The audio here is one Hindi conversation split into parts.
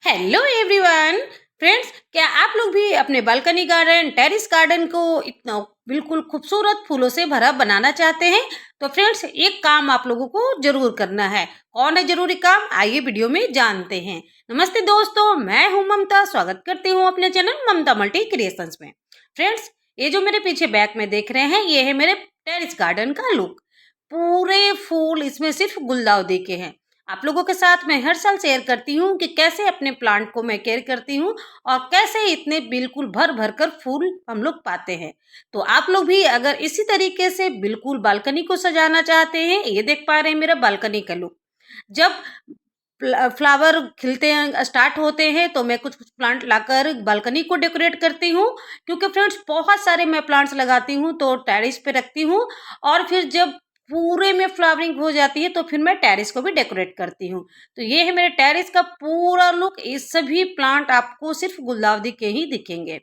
Hello everyone. फ्रेंड्स, क्या आप लोग भी अपने बालकनी गार्डन टेरेस गार्डन को इतना बिल्कुल खूबसूरत फूलों से भरा बनाना चाहते हैं? तो फ्रेंड्स, एक काम आप लोगों को जरूर करना है। कौन है जरूरी काम? आइए वीडियो में जानते हैं। नमस्ते दोस्तों, मैं हूं ममता। स्वागत करती हूं अपने चैनल ममता मल्टी क्रिएशंस में। फ्रेंड्स, ये जो मेरे पीछे बैक में देख रहे हैं, ये है मेरे टेरेस गार्डन का लुक। पूरे फूल इसमें सिर्फ गुलदाउदी के हैं। आप लोगों के साथ मैं हर साल शेयर करती हूँ कि कैसे अपने प्लांट को मैं केयर करती हूँ और कैसे इतने बिल्कुल भर भर कर फूल हम लोग पाते हैं। तो आप लोग भी अगर इसी तरीके से बिल्कुल बालकनी को सजाना चाहते हैं, ये देख पा रहे हैं मेरा बालकनी का लुक। जब फ्लावर खिलते हैं, स्टार्ट होते हैं, तो मैं कुछ कुछ प्लांट लाकर बालकनी को डेकोरेट करती हूँ। क्योंकि फ्रेंड्स, बहुत सारे मैं प्लांट्स लगाती हूँ तो टेरेस पे रखती हूँ। और फिर जब पूरे में फ्लावरिंग हो जाती है तो फिर मैं टेरेस को भी डेकोरेट करती हूँ। तो ये है मेरे टेरेस का पूरा लुक। ये सभी प्लांट आपको सिर्फ गुलदाउदी के ही दिखेंगे।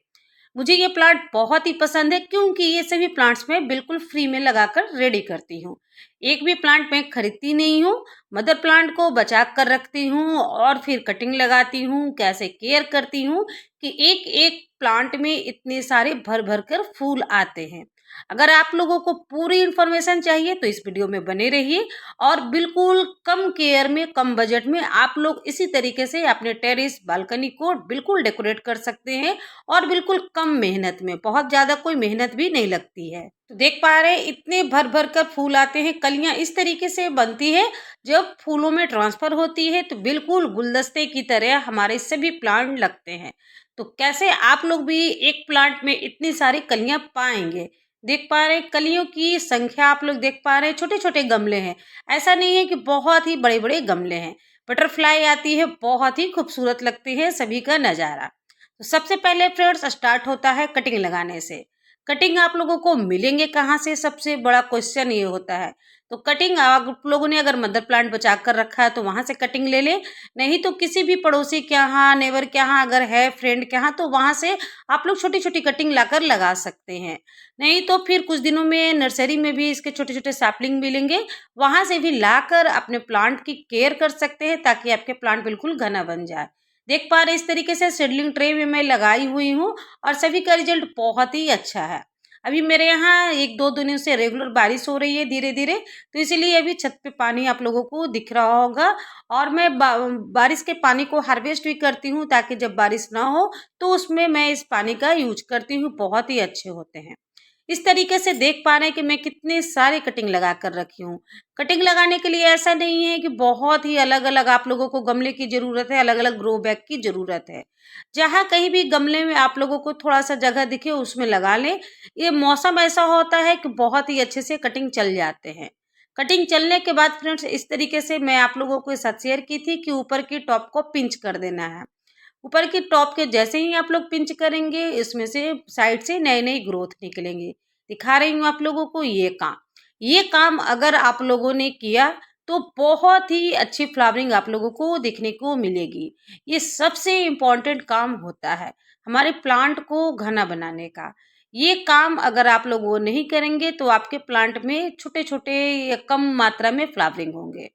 मुझे ये प्लांट बहुत ही पसंद है क्योंकि ये सभी प्लांट्स मैं बिल्कुल फ्री में लगाकर रेडी करती हूँ। एक भी प्लांट मैं खरीदती नहीं हूँ। मदर प्लांट को बचा कर रखती हूँ और फिर कटिंग लगाती हूँ। कैसे केयर करती हूँ कि एक एक प्लांट में इतने सारे भर भर कर फूल आते हैं। अगर आप लोगों को पूरी इन्फॉर्मेशन चाहिए तो इस वीडियो में बने रहिए। और बिल्कुल कम केयर में, कम बजट में आप लोग इसी तरीके से अपने टेरेस बालकनी को बिल्कुल डेकोरेट कर सकते हैं। और बिल्कुल कम मेहनत में, बहुत ज्यादा कोई मेहनत भी नहीं लगती है। तो देख पा रहे हैं इतने भर भर कर फूल आते हैं। कलियां इस तरीके से बनती है। जब फूलों में ट्रांसफर होती है तो बिल्कुल गुलदस्ते की तरह हमारे सभी प्लांट लगते हैं। तो कैसे आप लोग भी एक प्लांट में इतनी सारी कलियां पाएंगे? देख पा रहे हैं कलियों की संख्या, आप लोग देख पा रहे हैं छोटे छोटे गमले हैं। ऐसा नहीं है कि बहुत ही बड़े बड़े गमले हैं। बटरफ्लाई आती है, बहुत ही खूबसूरत लगती है सभी का नजारा। तो सबसे पहले फ्रेंड्स स्टार्ट होता है कटिंग लगाने से। कटिंग आप लोगों को मिलेंगे कहाँ से, सबसे बड़ा क्वेश्चन ये होता है। तो कटिंग आप लोगों ने अगर मदर प्लांट बचा कर रखा है तो वहां से कटिंग ले ले। नहीं तो किसी भी पड़ोसी के यहाँ, नेबर के यहाँ अगर है, फ्रेंड के यहाँ, तो वहां से आप लोग छोटी छोटी कटिंग लाकर लगा सकते हैं। नहीं तो फिर कुछ दिनों में नर्सरी में भी इसके छोटे छोटे सैपलिंग मिलेंगे। वहां से भी लाकर अपने प्लांट की केयर कर सकते हैं ताकि आपके प्लांट बिल्कुल घना बन जाए। देख पा रहे इस तरीके से सीडलिंग ट्रे में मैं लगाई हुई हूँ और सभी का रिजल्ट बहुत ही अच्छा है। अभी मेरे यहाँ एक दो दिनों से रेगुलर बारिश हो रही है धीरे धीरे। तो इसीलिए अभी छत पे पानी आप लोगों को दिख रहा होगा। और मैं बारिश के पानी को हार्वेस्ट भी करती हूँ ताकि जब बारिश ना हो तो उसमें मैं इस पानी का यूज करती हूँ। बहुत ही अच्छे होते हैं। इस तरीके से देख पा रहे हैं कि मैं कितने सारे कटिंग लगा कर रखी हूँ। कटिंग लगाने के लिए ऐसा नहीं है कि बहुत ही अलग अलग आप लोगों को गमले की जरूरत है, अलग अलग ग्रो बैग की जरूरत है। जहाँ कहीं भी गमले में आप लोगों को थोड़ा सा जगह दिखे उसमें लगा लें। ये मौसम ऐसा होता है कि बहुत ही अच्छे से कटिंग चल जाते हैं। कटिंग चलने के बाद फ्रेंड्स इस तरीके से मैं आप लोगों को साथ शेयर की थी कि ऊपर की टॉप को पिंच कर देना है। ऊपर की टॉप के जैसे ही आप लोग पिंच करेंगे, इसमें से साइड से नई नई ग्रोथ निकलेंगी। दिखा रही हूँ आप लोगों को ये काम अगर आप लोगों ने किया तो बहुत ही अच्छी फ्लावरिंग आप लोगों को देखने को मिलेगी। ये सबसे इम्पोर्टेंट काम होता है हमारे प्लांट को घना बनाने का। ये काम अगर आप लोग वो नहीं करेंगे तो आपके प्लांट में छोटे छोटे या कम मात्रा में फ्लावरिंग होंगे।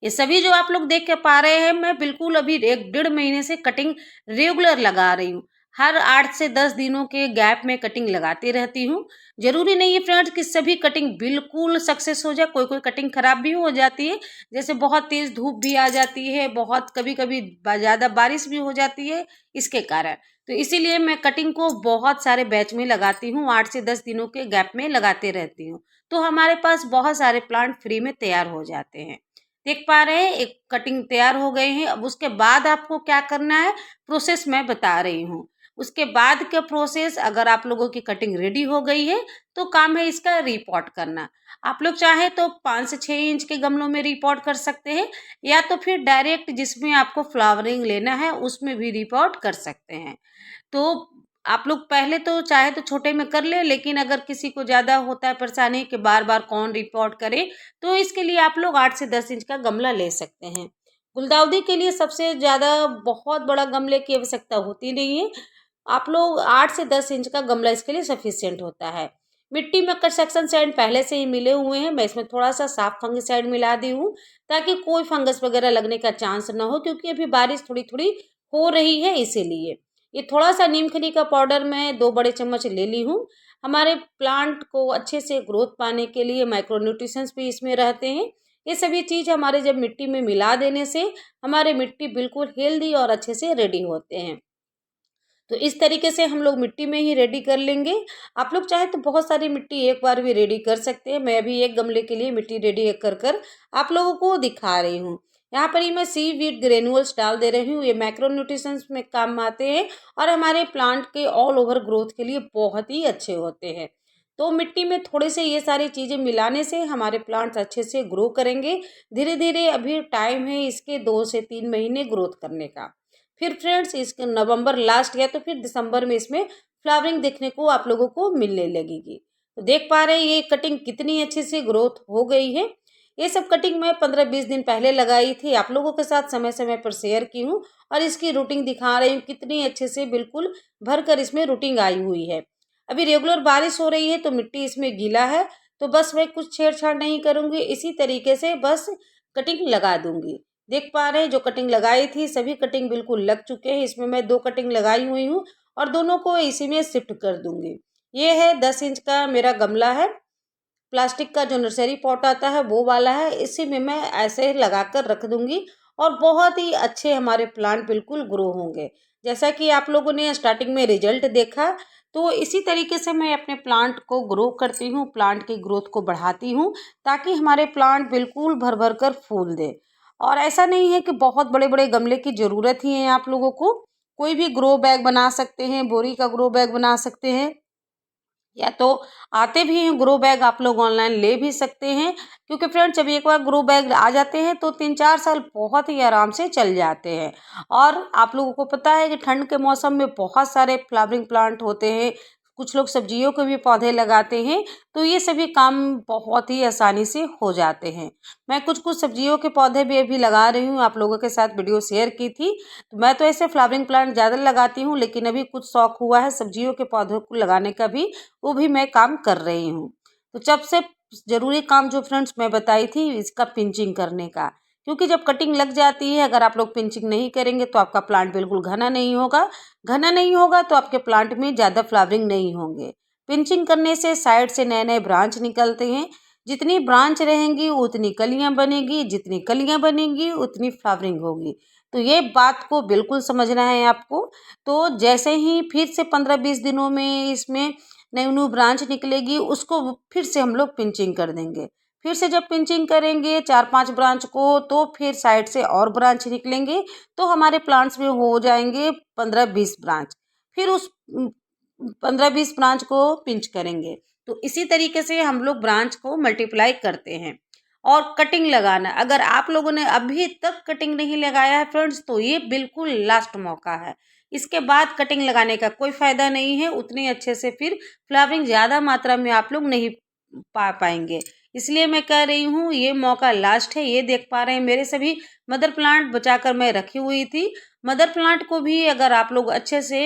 ये सभी जो आप लोग देख के पा रहे हैं, मैं बिल्कुल अभी एक डेढ़ महीने से कटिंग रेगुलर लगा रही हूँ। हर 8 से 10 दिनों के गैप में कटिंग लगाती रहती हूँ। जरूरी नहीं है फ्रेंड्स कि सभी कटिंग बिल्कुल सक्सेस हो जाए। कोई कोई कटिंग खराब भी हो जाती है। जैसे बहुत तेज धूप भी आ जाती है, बहुत कभी कभी ज्यादा बारिश भी हो जाती है इसके कारण। तो इसीलिए मैं कटिंग को बहुत सारे बैच में लगाती हूँ, 8 से 10 दिनों के गैप में लगाते रहती हूँ। तो हमारे पास बहुत सारे प्लांट फ्री में तैयार हो जाते हैं। देख पा रहे हैं एक कटिंग तैयार हो गए हैं। अब उसके बाद आपको क्या करना है, प्रोसेस मैं बता रही हूँ। उसके बाद का प्रोसेस, अगर आप लोगों की कटिंग रेडी हो गई है तो काम है इसका रिपोर्ट करना। आप लोग चाहे तो 5 से 6 इंच के गमलों में रिपोर्ट कर सकते हैं, या तो फिर डायरेक्ट जिसमें आपको फ्लावरिंग लेना है उसमें भी रिपोर्ट कर सकते हैं। तो आप लोग पहले तो चाहे तो छोटे में कर ले, लेकिन अगर किसी को ज्यादा होता है परेशानी कि बार बार कौन रिपोर्ट करे, तो इसके लिए आप लोग 8 से 10 इंच का गमला ले सकते हैं। गुलदाउदी के लिए सबसे ज्यादा बहुत बड़ा गमले की आवश्यकता होती नहीं है। आप लोग 8 से 10 इंच का गमला इसके लिए सफिशियंट होता है। मिट्टी में कंस्ट्रक्शन सैंड पहले से ही मिले हुए हैं। मैं इसमें थोड़ा सा साफ फंगिसाइड मिला दी हूँ ताकि कोई फंगस वगैरह लगने का चांस ना हो, क्योंकि अभी बारिश थोड़ी थोड़ी हो रही है इसीलिए। ये थोड़ा-सा नीम खली का पाउडर मैं 2 बड़े चम्मच ले ली हूँ। हमारे प्लांट को अच्छे से ग्रोथ पाने के लिए माइक्रो न्यूट्रिशंस भी इसमें रहते हैं। ये सभी चीज़ हमारे जब मिट्टी में मिला देने से हमारे मिट्टी बिल्कुल हेल्दी और अच्छे से रेडी होते हैं। तो इस तरीके से हम लोग मिट्टी में ही रेडी कर लेंगे। आप लोग चाहे तो बहुत सारी मिट्टी एक बार भी रेडी कर सकते हैं। मैं अभी एक गमले के लिए मिट्टी रेडी कर आप लोगों को दिखा रही हूँ। यहाँ पर ही मैं सीवीड ग्रेन्युअल्स डाल दे रही हूँ। ये मैक्रो न्यूट्रिशंस में काम आते हैं और हमारे प्लांट के ऑल ओवर ग्रोथ के लिए बहुत ही अच्छे होते हैं। तो मिट्टी में थोड़े से ये सारी चीज़ें मिलाने से हमारे प्लांट्स अच्छे से ग्रो करेंगे। धीरे धीरे अभी टाइम है इसके 2 से 3 महीने ग्रोथ करने का। फिर फ्रेंड्स इसके नवंबर लास्ट या तो फिर दिसंबर में इसमें फ्लावरिंग देखने को आप लोगों को मिलने लगेगी। तो देख पा रहे हैं ये कटिंग कितनी अच्छे से ग्रोथ हो गई है। ये सब कटिंग मैं 15-20 दिन पहले लगाई थी, आप लोगों के साथ समय समय पर शेयर की हूँ और इसकी रूटिंग दिखा रही हूँ कितनी अच्छे से बिल्कुल भर कर इसमें रूटिंग आई हुई है। अभी रेगुलर बारिश हो रही है तो मिट्टी इसमें गीला है, तो बस मैं कुछ छेड़छाड़ नहीं करूँगी, इसी तरीके से बस कटिंग लगा दूंगी। देख पा रहे हैं जो कटिंग लगाई थी सभी कटिंग बिल्कुल लग चुके हैं। इसमें मैं 2 कटिंग लगाई हुई हूँ और दोनों को इसी में शिफ्ट कर दूंगी। ये है 10 इंच का मेरा गमला है, प्लास्टिक का जो नर्सरी पॉट आता है वो वाला है। इसी में मैं ऐसे लगा कर रख दूंगी और बहुत ही अच्छे हमारे प्लांट बिल्कुल ग्रो होंगे। जैसा कि आप लोगों ने स्टार्टिंग में रिजल्ट देखा, तो इसी तरीके से मैं अपने प्लांट को ग्रो करती हूँ, प्लांट की ग्रोथ को बढ़ाती हूँ ताकि हमारे प्लांट बिल्कुल भर भर कर फूल दे। और ऐसा नहीं है कि बहुत बड़े बड़े गमले की ज़रूरत ही है आप लोगों को। कोई भी ग्रो बैग बना सकते हैं, बोरी का ग्रो बैग बना सकते हैं, या तो आते भी हैं ग्रो बैग, आप लोग ऑनलाइन ले भी सकते हैं। क्योंकि फ्रेंड्स जब एक बार ग्रो बैग आ जाते हैं तो 3-4 साल बहुत ही आराम से चल जाते हैं। और आप लोगों को पता है कि ठंड के मौसम में बहुत सारे फ्लावरिंग प्लांट होते हैं, कुछ लोग सब्जियों के भी पौधे लगाते हैं, तो ये सभी काम बहुत ही आसानी से हो जाते हैं। मैं कुछ कुछ सब्जियों के पौधे भी अभी लगा रही हूँ, आप लोगों के साथ वीडियो शेयर की थी। तो मैं तो ऐसे फ्लावरिंग प्लांट ज़्यादा लगाती हूँ, लेकिन अभी कुछ शौक हुआ है सब्जियों के पौधों को लगाने का भी, वो भी मैं काम कर रही हूँ। तो सबसे ज़रूरी काम जो फ्रेंड्स मैं बताई थी इसका पिंचिंग करने का, क्योंकि जब कटिंग लग जाती है अगर आप लोग पिंचिंग नहीं करेंगे तो आपका प्लांट बिल्कुल घना नहीं होगा। घना नहीं होगा तो आपके प्लांट में ज़्यादा फ्लावरिंग नहीं होंगे। पिंचिंग करने से साइड से नए नए ब्रांच निकलते हैं। जितनी ब्रांच रहेंगी उतनी कलियां बनेगी, जितनी कलियां बनेंगी उतनी फ्लावरिंग होगी। तो ये बात को बिल्कुल समझना है आपको। तो जैसे ही फिर से 15-20 दिनों में इसमें न्यू न्यू ब्रांच निकलेगी उसको फिर से हम लोग पिंचिंग कर देंगे। फिर से जब पिंचिंग करेंगे 4-5 ब्रांच को तो फिर साइड से और ब्रांच निकलेंगे, तो हमारे प्लांट्स में हो जाएंगे 15-20 ब्रांच। फिर उस 15-20 ब्रांच को पिंच करेंगे। तो इसी तरीके से हम लोग ब्रांच को मल्टीप्लाई करते हैं। और कटिंग लगाना, अगर आप लोगों ने अभी तक कटिंग नहीं लगाया है फ्रेंड्स तो ये बिल्कुल लास्ट मौका है। इसके बाद कटिंग लगाने का कोई फ़ायदा नहीं है, उतने अच्छे से फिर फ्लावरिंग ज़्यादा मात्रा में आप लोग नहीं पा पाएंगे। इसलिए मैं कह रही हूँ ये मौका लास्ट है। ये देख पा रहे हैं मेरे सभी मदर प्लांट बचाकर मैं रखी हुई थी। मदर प्लांट को भी अगर आप लोग अच्छे से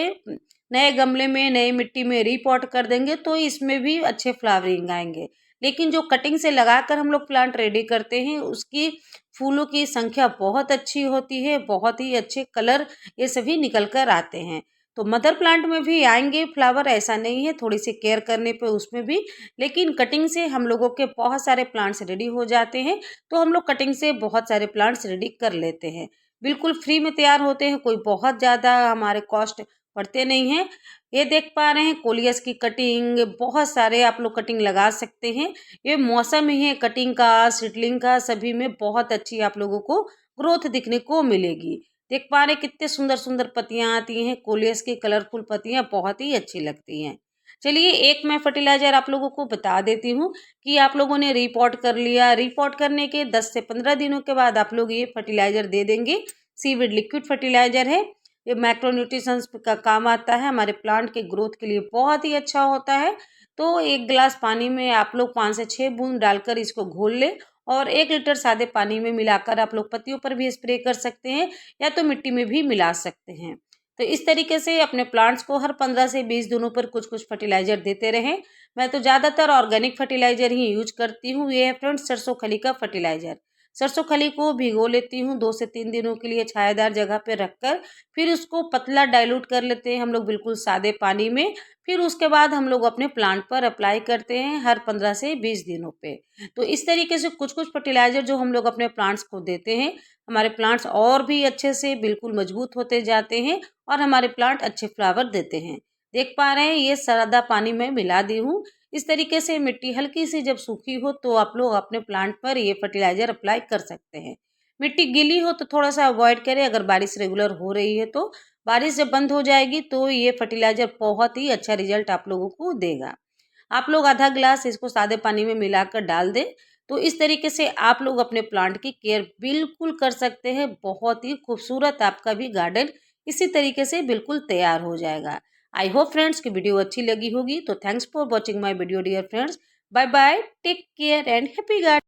नए गमले में नई मिट्टी में रीपॉट कर देंगे तो इसमें भी अच्छे फ्लावरिंग आएंगे। लेकिन जो कटिंग से लगाकर हम लोग प्लांट रेडी करते हैं उसकी फूलों की संख्या बहुत अच्छी होती है, बहुत ही अच्छे कलर ये सभी निकल कर आते हैं। तो मदर प्लांट में भी आएंगे फ्लावर, ऐसा नहीं है, थोड़ी सी केयर करने पे उसमें भी। लेकिन कटिंग से हम लोगों के बहुत सारे प्लांट्स रेडी हो जाते हैं। तो हम लोग कटिंग से बहुत सारे प्लांट्स रेडी कर लेते हैं, बिल्कुल फ्री में तैयार होते हैं, कोई बहुत ज़्यादा हमारे कॉस्ट पड़ते नहीं हैं। ये देख पा रहे हैं कोलियस की कटिंग, बहुत सारे आप लोग कटिंग लगा सकते हैं। ये मौसम ही है कटिंग का, सीडलिंग का, सभी में बहुत अच्छी आप लोगों को ग्रोथ दिखने को मिलेगी। देख पा रहे कितने सुंदर सुंदर पत्तियां आती हैं, कोलियस की कलरफुल पत्तियां बहुत ही अच्छी लगती हैं। चलिए एक मैं फर्टिलाइजर आप लोगों को बता देती हूँ कि आप लोगों ने रिपोर्ट कर लिया, रिपोर्ट करने के 10 से 15 दिनों के बाद आप लोग ये फर्टिलाइजर दे देंगे। सीविड लिक्विड फर्टिलाइजर है, ये मैक्रो न्यूट्रिशंस का काम आता है, हमारे प्लांट के ग्रोथ के लिए बहुत ही अच्छा होता है। तो 1 गिलास पानी में आप लोग 5 से 6 बूंद डालकर इसको घोल लें और 1 लीटर सादे पानी में मिलाकर आप लोग पत्तियों पर भी स्प्रे कर सकते हैं या तो मिट्टी में भी मिला सकते हैं। तो इस तरीके से अपने प्लांट्स को हर 15 से 20 दिनों पर कुछ कुछ फर्टिलाइजर देते रहें। मैं तो ज़्यादातर ऑर्गेनिक फर्टिलाइजर ही यूज करती हूँ। ये है फ्रेंड्स सरसों खली का फर्टिलाइजर। सरसों खली को भिगो लेती हूँ 2 से 3 दिनों के लिए छायादार जगह पे रखकर। फिर उसको पतला डाइल्यूट कर लेते हैं हम लोग बिल्कुल सादे पानी में। फिर उसके बाद हम लोग अपने प्लांट पर अप्लाई करते हैं हर 15 से 20 दिनों पे। तो इस तरीके से कुछ-कुछ फर्टिलाइज़र जो हम लोग अपने प्लांट्स को देते हैं, हमारे प्लांट्स और भी अच्छे से बिल्कुल मजबूत होते जाते हैं और हमारे प्लांट अच्छे फ्लावर देते हैं। देख पा रहे हैं ये सादा पानी में मिला दी हूँ। इस तरीके से मिट्टी हल्की सी जब सूखी हो तो आप लोग अपने प्लांट पर ये फर्टिलाइज़र अप्लाई कर सकते हैं। मिट्टी गीली हो तो थोड़ा-सा अवॉइड करें, अगर बारिश रेगुलर हो रही है तो। बारिश जब बंद हो जाएगी तो ये फर्टिलाइज़र बहुत ही अच्छा रिज़ल्ट आप लोगों को देगा। आप लोग आधा ग्लास इसको सादे पानी में मिलाकर डाल दें। तो इस तरीके से आप लोग अपने प्लांट की केयर बिल्कुल कर सकते हैं। बहुत ही खूबसूरत आपका भी गार्डन इसी तरीके से बिल्कुल तैयार हो जाएगा। आई होप फ्रेंड्स की वीडियो अच्छी लगी होगी। तो thanks for watching my video dear friends. Bye bye, take care and happy garden.